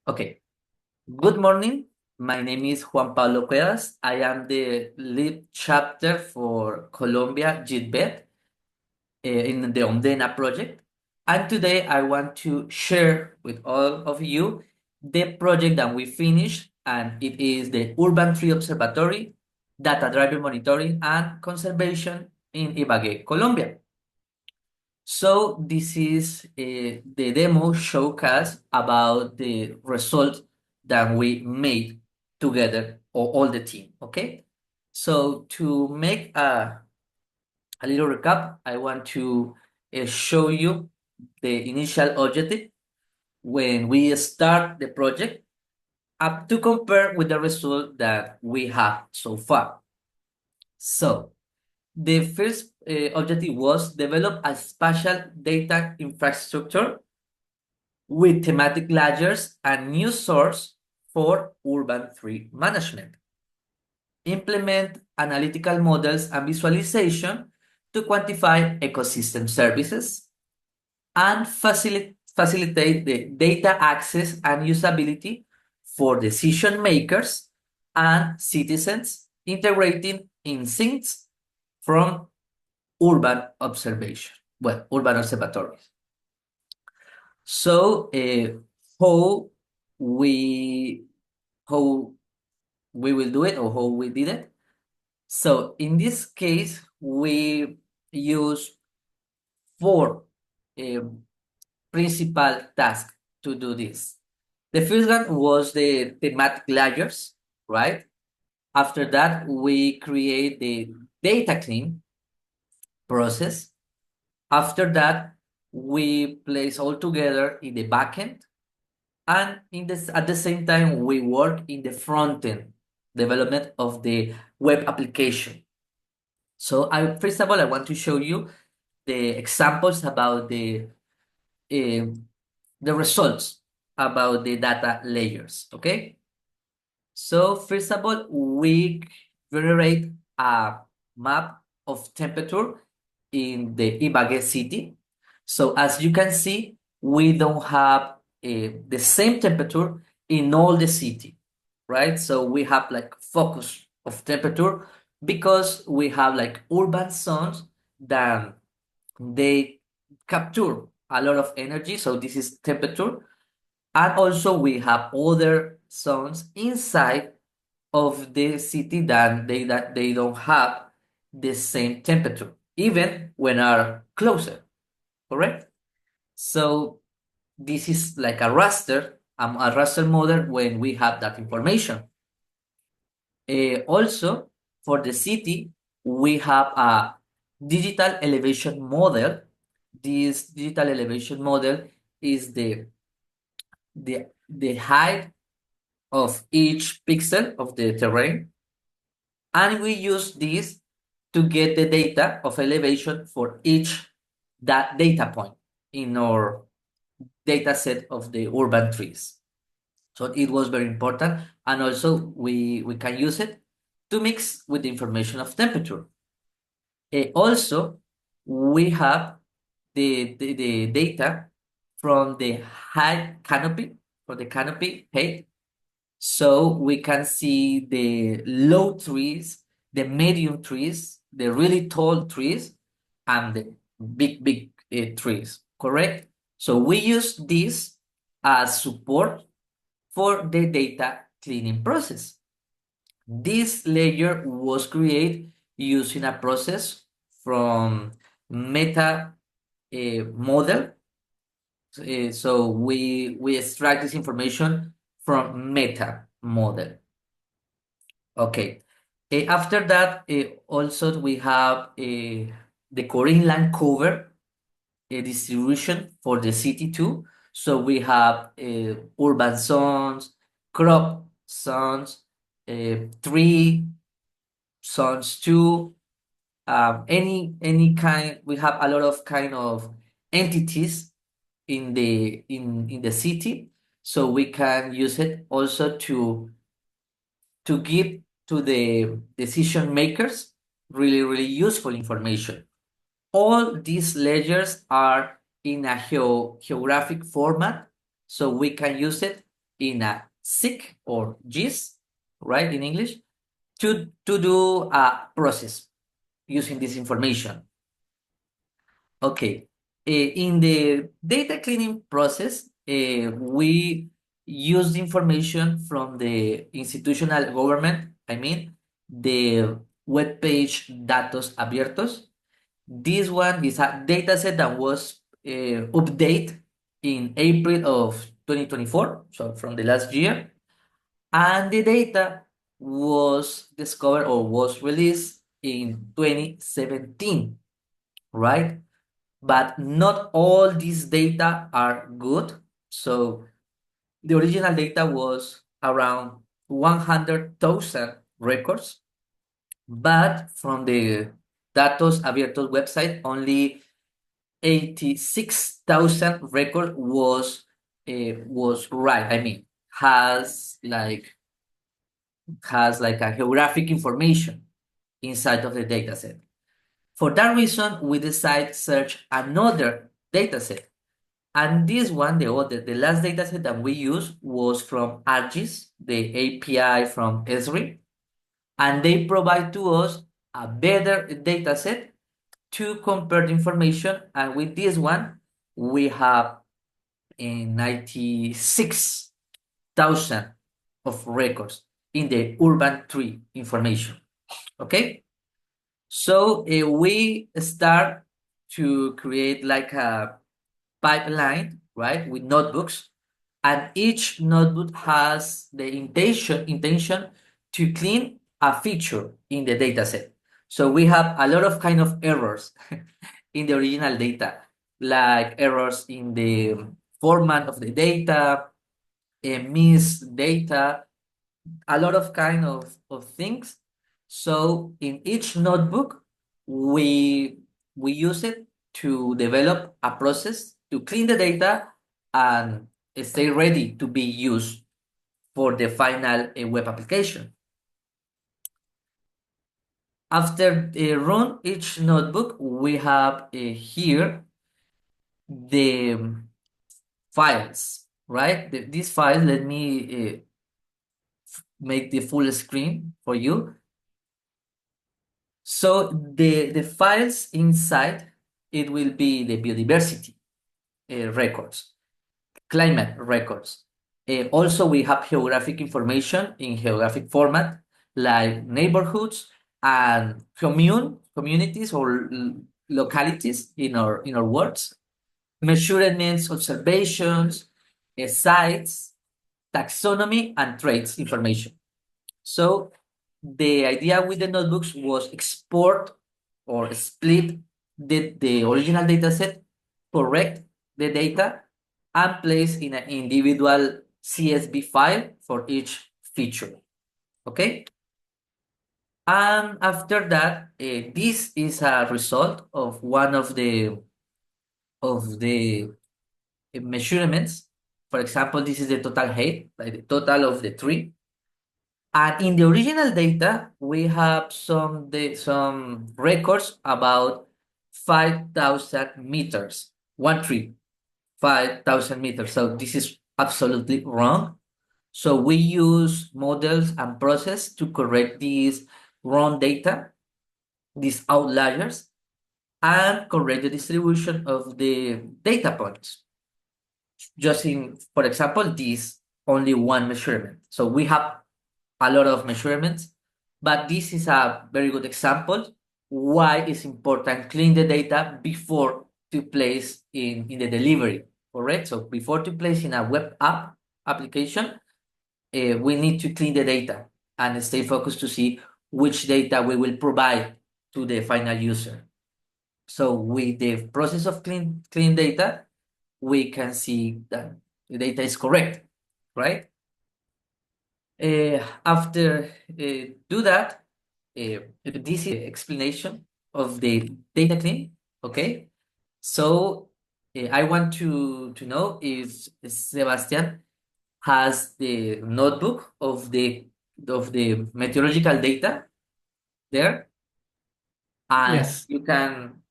Okay. Good morning. My name is Juan Pablo Cuevas. I am the lead chapter for Colombia GitHub in the Ondena project. And today I want to share with all of you the project that we finished, and it is the Urban Tree Observatory, data-driven monitoring and conservation in Ibagué, Colombia. So this is the demo showcase about the result that we made together, or all the team, okay? So to make a little recap, I want to show you the initial objective when we start the project up to compare with the result that we have so far. So the first objective was develop a spatial data infrastructure with thematic layers and new source for urban tree management. Implement analytical models and visualization to quantify ecosystem services and facilitate the data access and usability for decision makers and citizens integrating insights from urban observation, urban observatories. So, how we how we will do it, or how we did it. So in this case, we use four um, principal tasks to do this. The first one was the thematic layers, right? After that, we create the data clean process. After that, we place all together in the backend. And at the same time, we work in the front end development of the web application. So first of all, I want to show you the examples about uh, the results about the data layers. Okay. So first of all, we generate a map of temperature in the Ibagué city. So as you can see, we don't have the same temperature in all the city, right? So we have like focus of temperature because we have like urban zones that they capture a lot of energy. So this is temperature. And also we have other zones inside of the city that they don't have the same temperature, even when are closer, correct? So this is like a raster model when we have that information. Also, for the city, we have a digital elevation model. This digital elevation model is the height of each pixel of the terrain, and we use this to get the data of elevation for each that data point in our data set of the urban trees. So it was very important, and also we can use it to mix with the information of temperature. Also, we have the data from the height canopy, for the canopy height. So we can see the low trees, the medium trees, the really tall trees, and the big trees, correct? So we use this as support for the data cleaning process. This layer was created using a process from meta model. So we extract this information from meta model. Okay. After that, also we have the Korean land cover distribution for the city too. So we have urban zones, crop zones, tree zones too. Any kind, we have a lot of kind of entities in the city, so we can use it also to give to the decision makers really useful information. All these layers are in a geographic format, so we can use it in a SIG or GIS, right, in English, to do a process using this information. Okay. In the data cleaning process, we use the information from the institutional government, I mean, the web page Datos Abiertos. This one is a dataset that was updated in April of 2024, so from the last year. And the data was discovered or was released in 2017, right? But not all these data are good. So the original data was around 100,000 records, but from the Datos Abiertos website, only 86,000 record was right. I mean, has like a geographic information inside of the dataset. For that reason, we decide search another dataset. And this one, the last dataset that we used was from ArcGIS, the API from Esri, and they provide to us a better dataset to compare the information. And with this one, we have 96,000 of records in the Urban Tree information. Okay, so we start to create like a pipeline, right, with notebooks, and each notebook has the intention to clean a feature in the dataset. So we have a lot of kind of errors in the original data, like errors in the format of the data, missed data, a lot of kind of things. So in each notebook, we use it to develop a process to clean the data and stay ready to be used for the final web application. After run each notebook, we have here the files, right? These files, let me make the full screen for you. So the files inside, it will be the biodiversity records, climate records. Also, we have geographic information in geographic format, like neighborhoods and communities or localities in our words, measurements, observations, sites, taxonomy, and traits information. So the idea with the notebooks was export or split the original dataset, correct the data, and place in an individual CSV file for each feature. Okay? And after that, this is a result of one of the measurements. For example, this is the total height, like the total of the tree. And in the original data, we have some records about 5,000 meters, one tree, 5,000 meters. So this is absolutely wrong. So we use models and process to correct these wrong data, these outliers, and correct the distribution of the data points. Just in, for example, this only one measurement. So we have a lot of measurements, but this is a very good example why it's important clean the data before to place in the delivery, correct? So before to place in a web app application, we need to clean the data and stay focused to see which data we will provide to the final user. So with the process of clean data, we can see that the data is correct, right? After do that, this is the explanation of the data clean. Okay, so I want to know if Sebastian has the notebook of the meteorological data there, and Yes. you can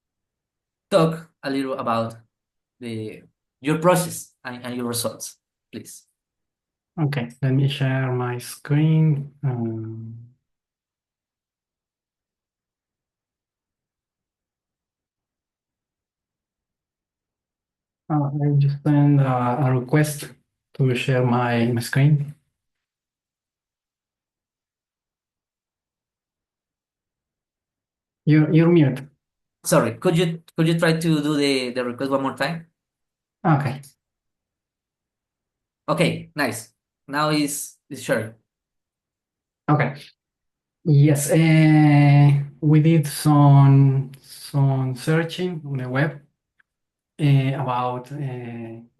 talk a little about the your process and your results, please. Okay, let me share my screen. I just sent a request to share my screen. You're mute. Sorry, could you try to do the request one more time? Okay. Okay, nice. Now is sharing. Okay. Yes. We did some searching on the web about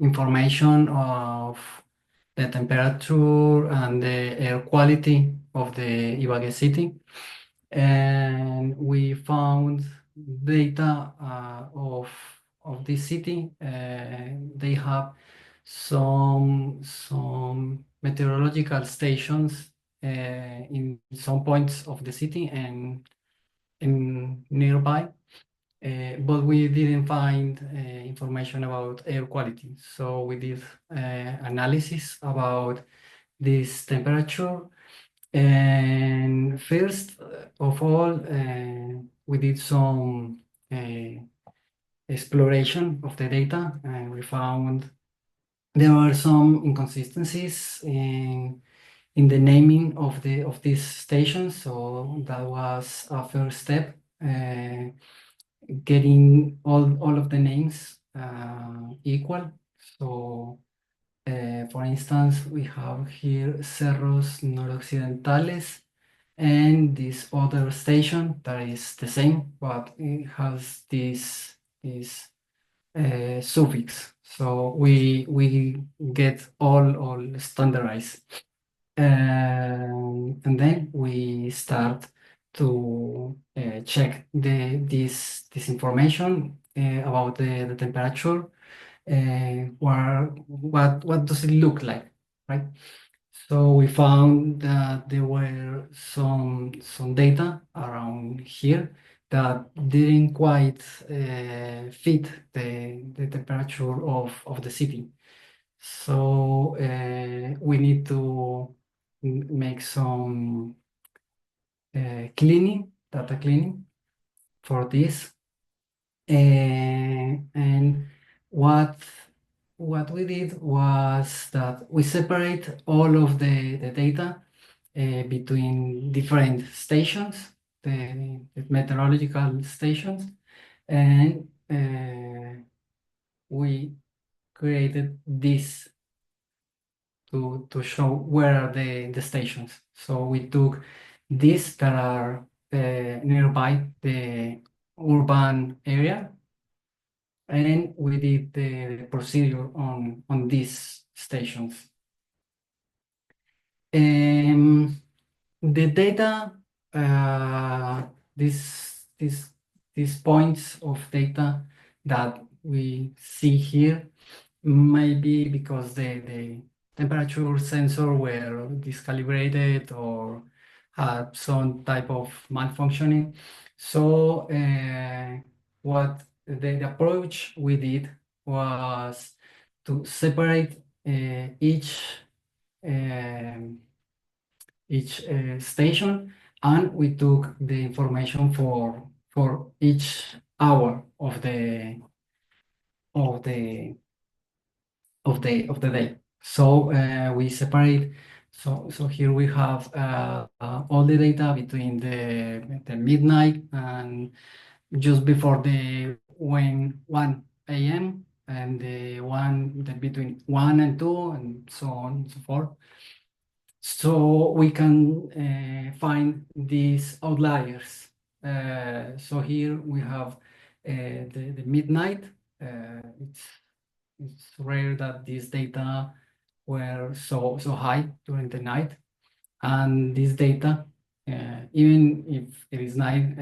information of the temperature and the air quality of the Ibagué city. And we found data of this city. They have some meteorological stations in some points of the city and in nearby. But we didn't find information about air quality. So we did analysis about this temperature. And first of all, we did some exploration of the data, and we found there were some inconsistencies in the naming of these stations. So that was a first step, getting all of the names equal. So for instance, we have here Cerros Noroccidentales and this other station that is the same, but it has this suffix. So we get all standardized, and then we start to check this information about the temperature. What does it look like, right? So we found that there were some data around here that didn't quite fit the temperature of the city. So we need to make some data cleaning for this. And what what we did was that we separate all of the data between different stations, the meteorological stations, and we created this to show where are the stations. So we took these that are nearby the urban area, and we did the procedure on these stations. The data, uh, these, these, these points of data that we see here might be because the temperature sensor were discalibrated or had some type of malfunctioning. So what the approach we did was to separate um, each station, and we took the information for each hour of the of the day. So we separate. So here we have all the data between the midnight and just before the 1 a.m. and the between 1 and 2 and so on and so forth. So we can find these outliers. So here we have the midnight. It's rare that these data were so high during the night, and this data, even if it is night,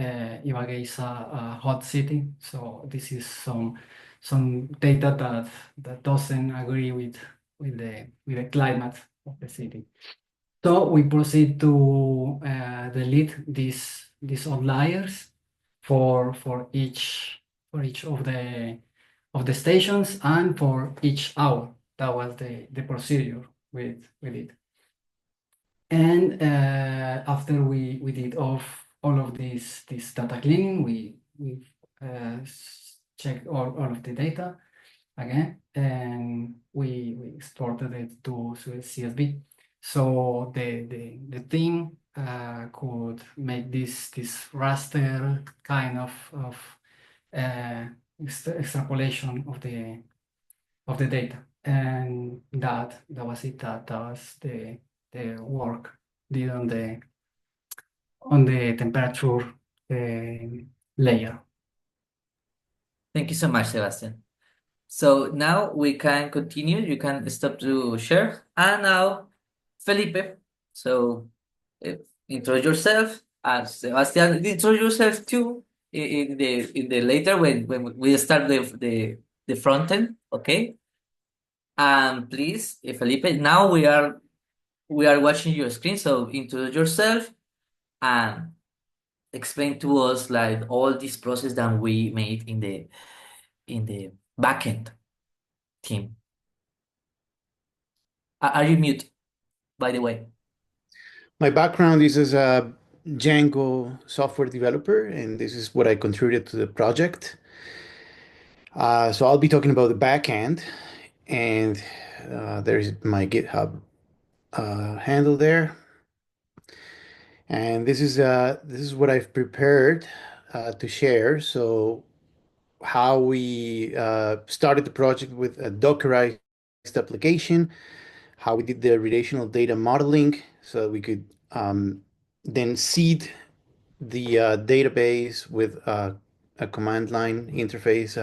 Ibagué is a hot city. So this is some data that doesn't agree with the climate of the city. So we proceed to delete these outliers for each of the stations and for each hour. That was the procedure with it. And after we did all of this data cleaning, we checked all of the data again, and we exported it to CSV. So the team could make this raster kind of extrapolation of the data, and that was it. That was the work did on the temperature layer. Thank you so much, Sebastian. So now we can continue. You can stop to share. And now, Felipe. So introduce yourself. And Sebastian, introduce yourself too in the later when we start the front end. Okay. And please, Felipe, now we are watching your screen. So introduce yourself and explain to us like all this process that we made in the backend team. Are you mute, by the way? My background is as a Django software developer, and this is what I contributed to the project. So I'll be talking about the backend, and there's my GitHub handle there. And this is what I've prepared to share. So how we started the project with a Dockerized application, how we did the relational data modeling so we could then seed the database with a command line interface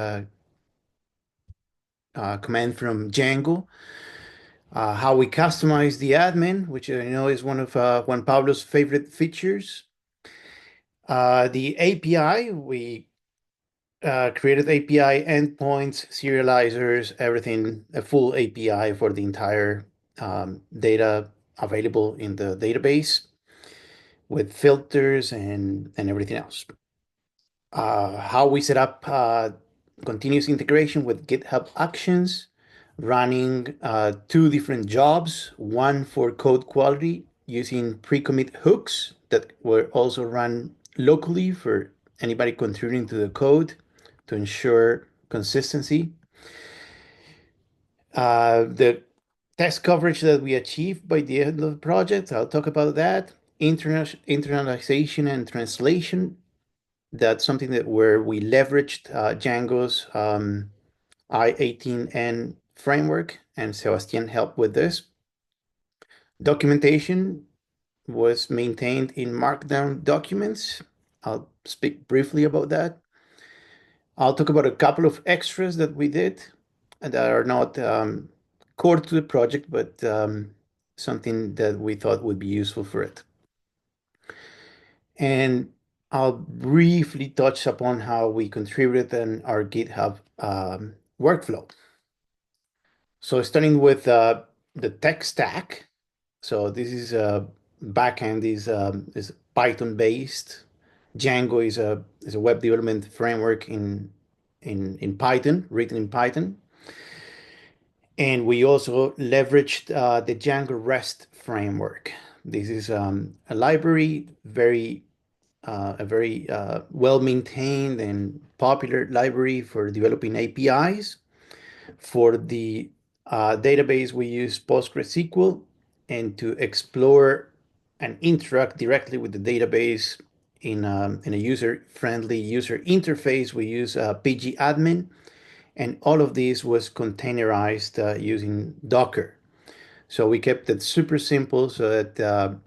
command from Django. How we customize the admin, which I know is one of Juan Pablo's favorite features. The API, we created API endpoints, serializers, everything, a full API for the entire data available in the database with filters and everything else. How we set up continuous integration with GitHub Actions, running two different jobs, one for code quality using pre-commit hooks that were also run locally for anybody contributing to the code to ensure consistency. The test coverage that we achieved by the end of the project, I'll talk about that. Internalization and translation, that's something that where we leveraged Django's I18N framework, and Sebastian helped with this. Documentation was maintained in Markdown documents. I'll speak briefly about that. I'll talk about a couple of extras that we did and that are not core to the project, but something that we thought would be useful for it. And I'll briefly touch upon how we contributed in our GitHub workflow. So starting with the tech stack. So this is a backend is Python based. Django is a web development framework in Python, written in Python. And we also leveraged the Django REST framework. This is a library, a very well-maintained and popular library for developing APIs. For the database, we use PostgreSQL, and to explore and interact directly with the database in a user-friendly user interface, we use pgadmin, and all of this was containerized using Docker. So we kept it super simple so that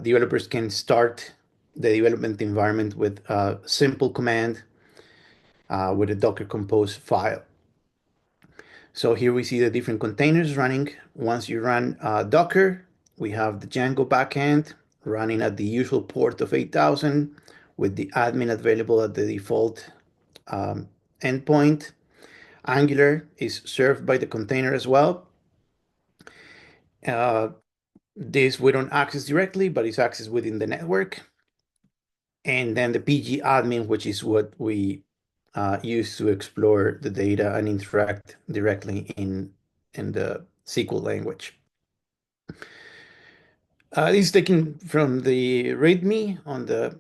developers can start the development environment with a simple command with a Docker Compose file. So here we see the different containers running. Once you run Docker, we have the Django backend running at the usual port of 8000 with the admin available at the default endpoint. Angular is served by the container as well. This we don't access directly, but it's accessed within the network. And then the pgadmin, which is what we use to explore the data and interact directly in SQL language. This is taken from the README on the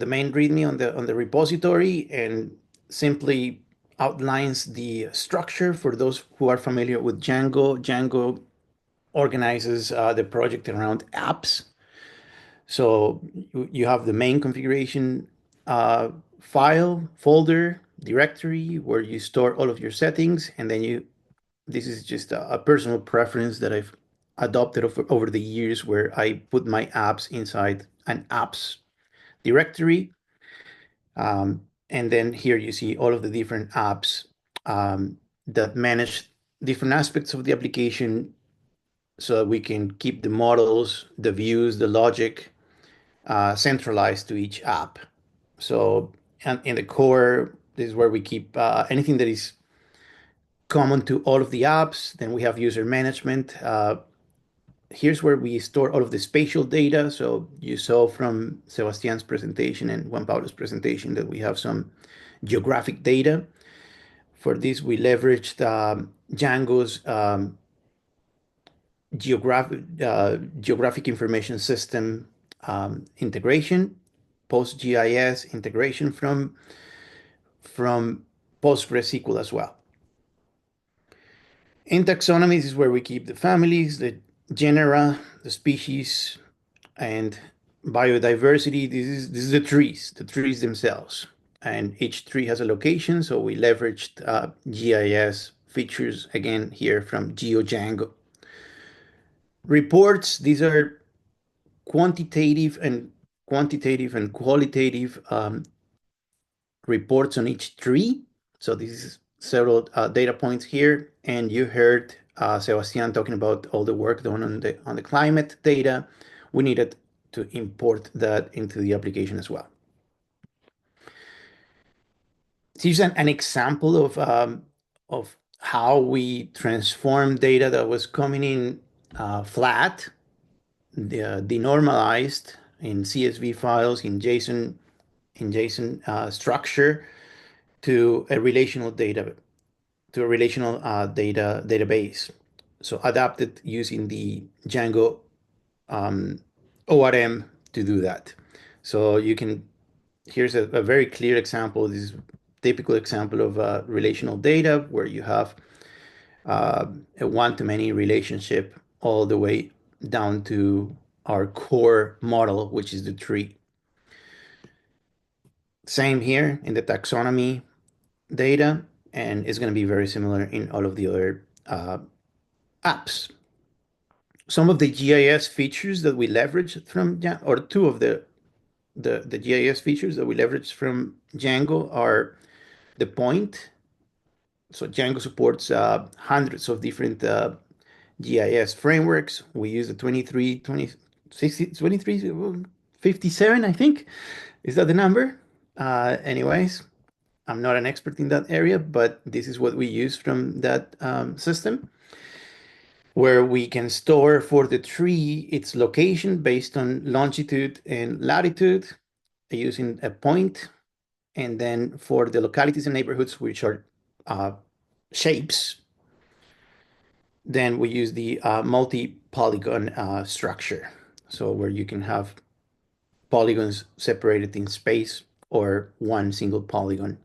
main README on the repository, and simply outlines the structure for those who are familiar with Django. Django organizes the project around apps. So you have the main configuration file, folder, directory where you store all of your settings, and then this is just a personal preference that I've adopted over the years, where I put my apps inside an apps directory. And then here you see all of the different apps that manage different aspects of the application, so that we can keep the models, the views, the logic centralized to each app. So in the core, this is where we keep anything that is common to all of the apps. Then we have user management. Here's where we store all of the spatial data. So you saw from Sebastian's presentation and Juan Pablo's presentation that we have some geographic data. For this, we leveraged Django's geographic information system integration, PostGIS integration from PostgreSQL as well. In taxonomies is where we keep the families, the genera, the species, and biodiversity. This is the trees themselves, and each tree has a location. So we leveraged GIS features again here from GeoDjango. Reports, these are quantitative and qualitative reports on each tree. So this is several data points here, and you heard Sebastian talking about all the work done on the climate data. We needed to import that into the application as well. Here's an example of how we transform data that was coming in flat, denormalized in CSV files, in JSON structure, to a relational database. So adapted using the Django ORM to do that. So here's a very clear example. This is a typical example of relational data, where you have a one-to-many relationship all the way down to our core model, which is the tree. Same here in the taxonomy data, and it's going to be very similar in all of the other apps. Some of the GIS features that we leverage from or two of the GIS features that we leverage from Django are the point. So Django supports hundreds of different GIS frameworks. We use the 2357, I think. Is that the number? Anyways, I'm not an expert in that area, but this is what we use from that system, where we can store for the tree its location based on longitude and latitude using a point. And then for the localities and neighborhoods, which are shapes, then we use the multi-polygon structure. So where you can have polygons separated in space or one single polygon.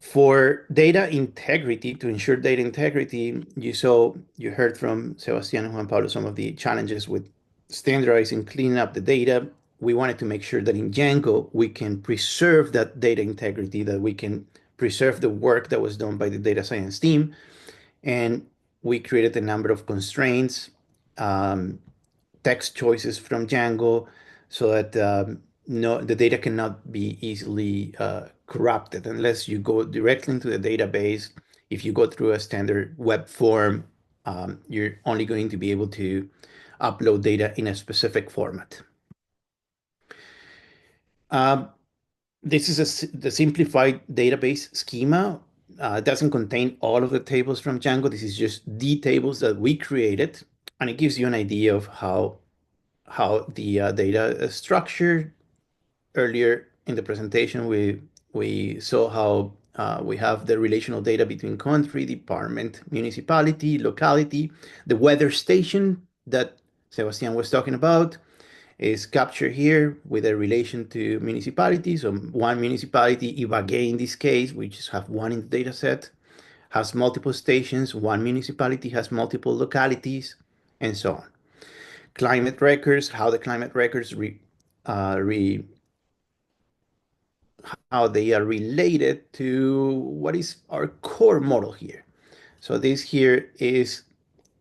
For data integrity, to ensure data integrity, you heard from Sebastian and Juan Pablo some of the challenges with standardizing, cleaning up the data. We wanted to make sure that in Django, we can preserve that data integrity, that we can preserve the work that was done by the data science team. And we created a number of constraints, text choices from Django, so that the data cannot be easily corrupted unless you go directly into the database. If you go through a standard web form, you're only going to be able to upload data in a specific format. This is the simplified database schema. It doesn't contain all of the tables from Django. This is just the tables that we created, and it gives you an idea of how the data is structured. Earlier in the presentation, we saw how We have the relational data between country, department, municipality, locality. The weather station that Sebastian was talking about is captured here with a relation to municipalities. So one municipality, Ibagué in this case, we just have one in the data set, has multiple stations. One municipality has multiple localities, and so on. Climate records, how the climate records how they are related to what is our core model here. So this here is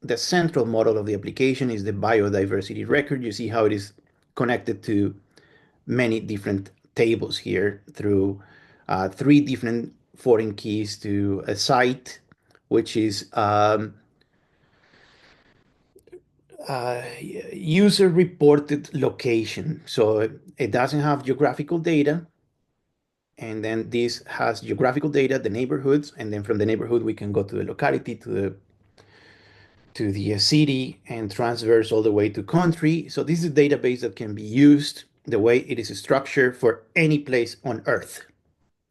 the central model of the application is the biodiversity record. You see how it is connected to many different tables here through three different foreign keys to a site, which is user reported location. So it doesn't have geographical data. And then this has geographical data, the neighborhoods, and then from the neighborhood we can go to the locality, to the city, and transverse all the way to country. So this is a database that can be used the way it is structured for any place on Earth.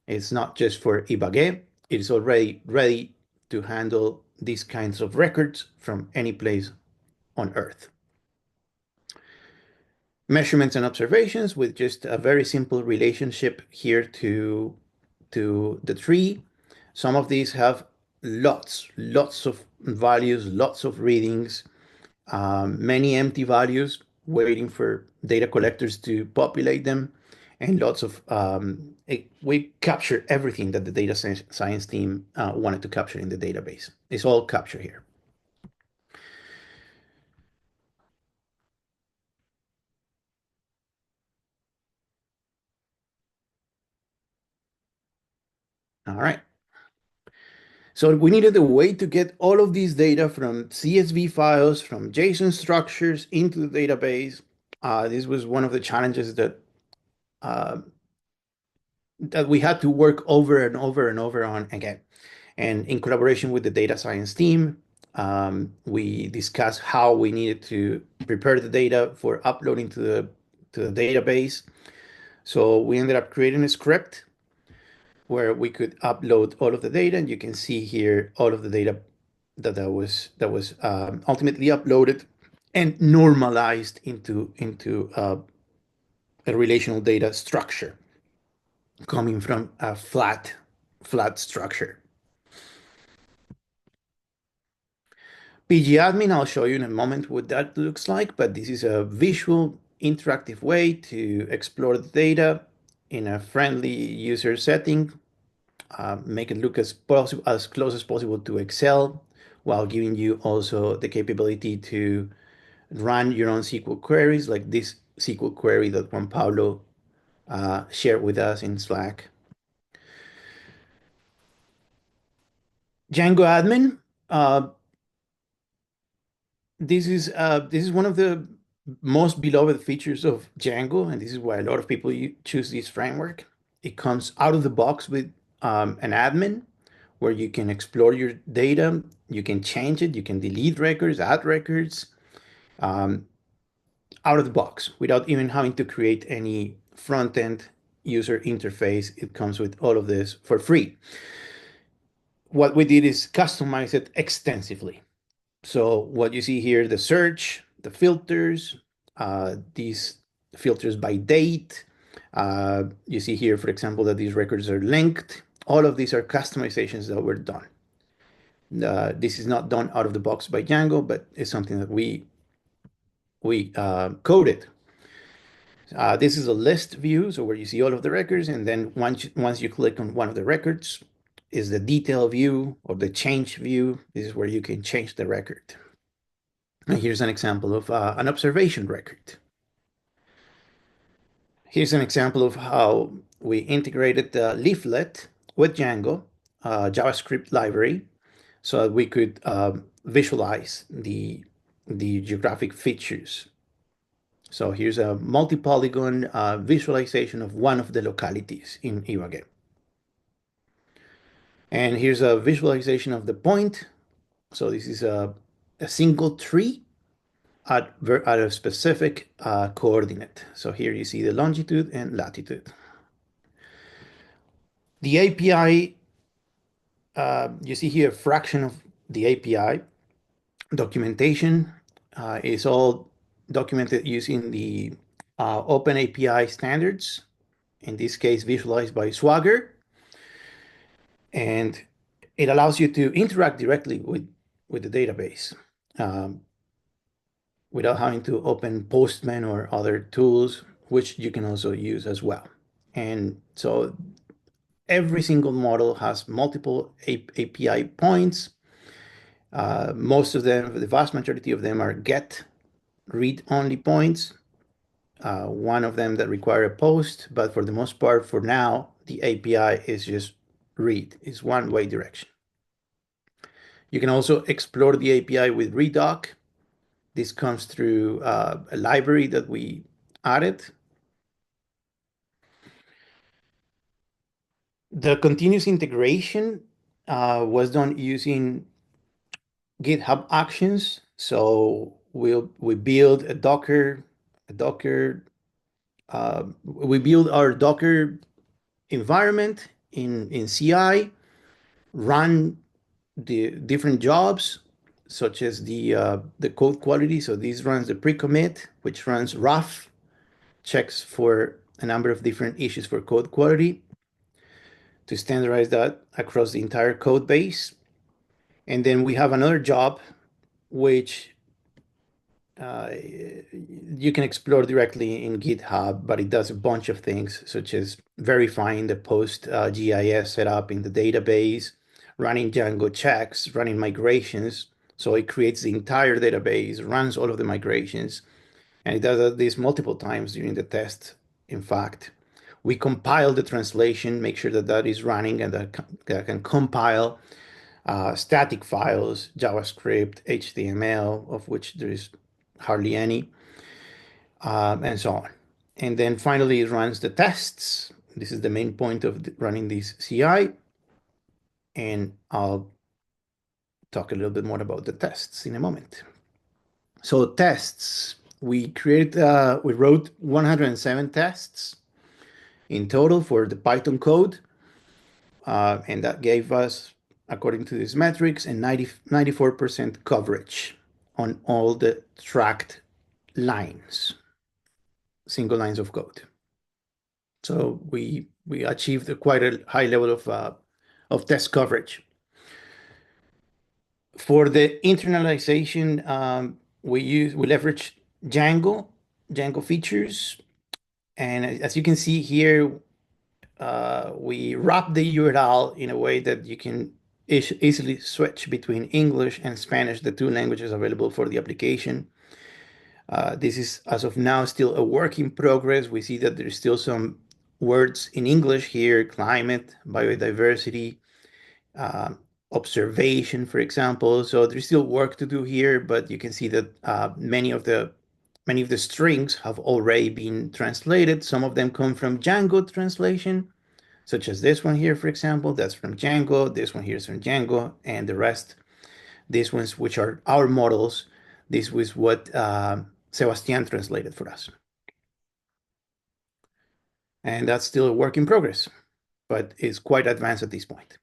It's not just for Ibagué. It is already ready to handle these kinds of records from any place on Earth. Measurements and observations with just a very simple relationship here to the tree. Some of these have lots of values, lots of readings, many empty values waiting for data collectors to populate them, and lots of we capture everything that the data science team wanted to capture in the database. It's all captured here. All right. So we needed a way to get all of these data from CSV files, from JSON structures into the database. This was one of the challenges that we had to work over and over and over on again. And in collaboration with the data science team, we discussed how we needed to prepare the data for uploading to the database. So we ended up creating a script where we could upload all of the data, and you can see here all of the data that was ultimately uploaded and normalized into a relational data structure coming from a flat structure. pgadmin, I'll show you in a moment what that looks like, but this is a visual interactive way to explore the data in a friendly user setting. Make it look as close as possible to Excel, while giving you also the capability to run your own SQL queries, like this SQL query that Juan Pablo shared with us in Slack. Django admin. This is one of the most beloved features of Django, and this is why a lot of people choose this framework. It comes out of the box with an admin where you can explore your data, you can change it, you can delete records, add records, out of the box without even having to create any front-end user interface. It comes with all of this for free. What we did is customize it extensively. So what you see here, the search, the filters, these filters by date. You see here, for example, that these records are linked. All of these are customizations that were done. This is not done out of the box by Django, but it's something that we coded. This is a list view, so where you see all of the records, and then once you click on one of the records, is the detail view or the change view. This is where you can change the record. And here's an example of an observation record. Here's an example of how we integrated the leaflet with Django, JavaScript library, so that we could visualize the geographic features. So here's a multi-polygon visualization of one of the localities in Ibagué. And here's a visualization of the point. So this is a single tree at a specific coordinate. So here you see the longitude and latitude. The API you see here a fraction of the API. Documentation is all documented using the Open API standards, in this case visualized by Swagger. And it allows you to interact directly with the database without having to open Postman or other tools, which you can also use as well. And so every single model has multiple API points. Most of them, the vast majority of them are get read-only points. One of them that require a post, but for the most part, for now, the API is just read. It's one-way direction. You can also explore the API with redoc. This comes through a library that we added. The continuous integration was done using GitHub Actions. So we build a Docker, we build our Docker environment in CI, run the different jobs, such as the code quality. So this runs the pre-commit, which runs rough, checks for a number of different issues for code quality to standardize that across the entire code base. And then we have another job, which you can explore directly in GitHub, but it does a bunch of things, such as verifying the post GIS setup in the database, running Django checks, running migrations. So it creates the entire database, runs all of the migrations, and it does this multiple times during the test. In fact, we compile the translation, make sure that that is running and that can compile static files, JavaScript, HTML, of which there is hardly any, and so on. And then finally, it runs the tests. This is the main point of running this CI. And I'll talk a little bit more about the tests in a moment. So tests, we wrote 107 tests in total for the Python code. And that gave us, according to these metrics, a 94% coverage on all the tracked lines, single lines of code. So we achieved quite a high level of test coverage. For the internalization, we leverage Django features, and as you can see here, we wrap the URL in a way that you can easily switch between English and Spanish, the two languages available for the application. This is, as of now, still a work in progress. We see that there's still some words in English here: climate, biodiversity, observation, for example. So there's still work to do here, but you can see that many of the strings have already been translated. Some of them come from Django translation, such as this one here, for example. That's from Django. This one here is from Django, and the rest, these ones, which are our models, this was what Sebastian translated for us. And that's still a work in progress, but it's quite advanced at this point.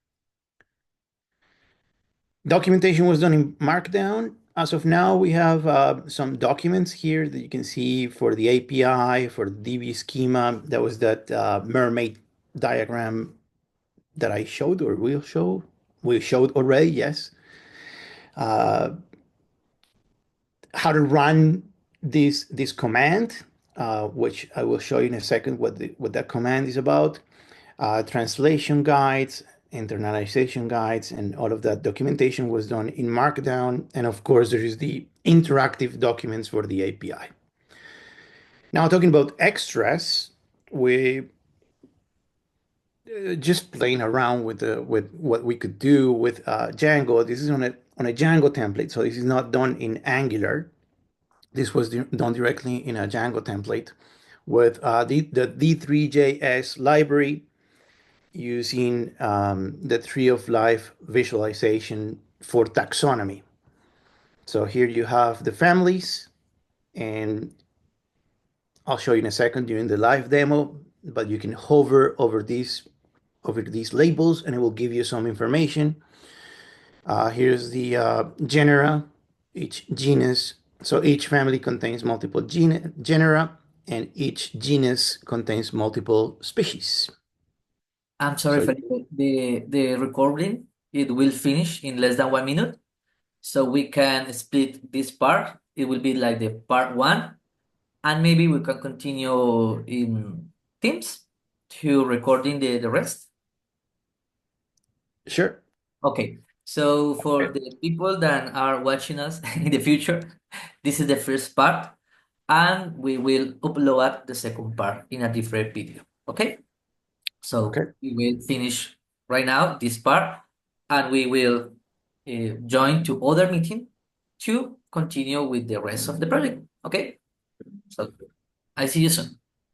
Documentation was done in Markdown. As of now, we have some documents here that you can see for the API, for the DB schema. That was that mermaid diagram that I showed or will show. We showed already, yes. How to run this command, which I will show you in a second what that command is about. Translation guides, internalization guides, and all of that documentation was done in Markdown. And of course, there is the interactive documents for the API. Now, talking about extras, we just playing around with what we could do with Django. This is on a Django template, so this is not done in Angular. This was done directly in a Django template with the D3JS library, using the tree of life visualization for taxonomy. So here you have the families, and I'll show you in a second during the live demo, but you can hover over these over these labels, and it will give you some information. Here's the genera, each genus. So each family contains multiple genera, and each genus contains multiple species. I'm sorry, So Felipe. The recording, it will finish in less than 1 minute. So we can split this part. It will be like the part one, and maybe we can continue in Teams to recording the rest. sure. Okay. So for the people that are watching us in the future, this is the first part, and we will upload the second part in a different video. Okay? So Okay. we will finish right now this part, and we will join to other meeting to continue with the rest of the project. Okay? So I see you soon.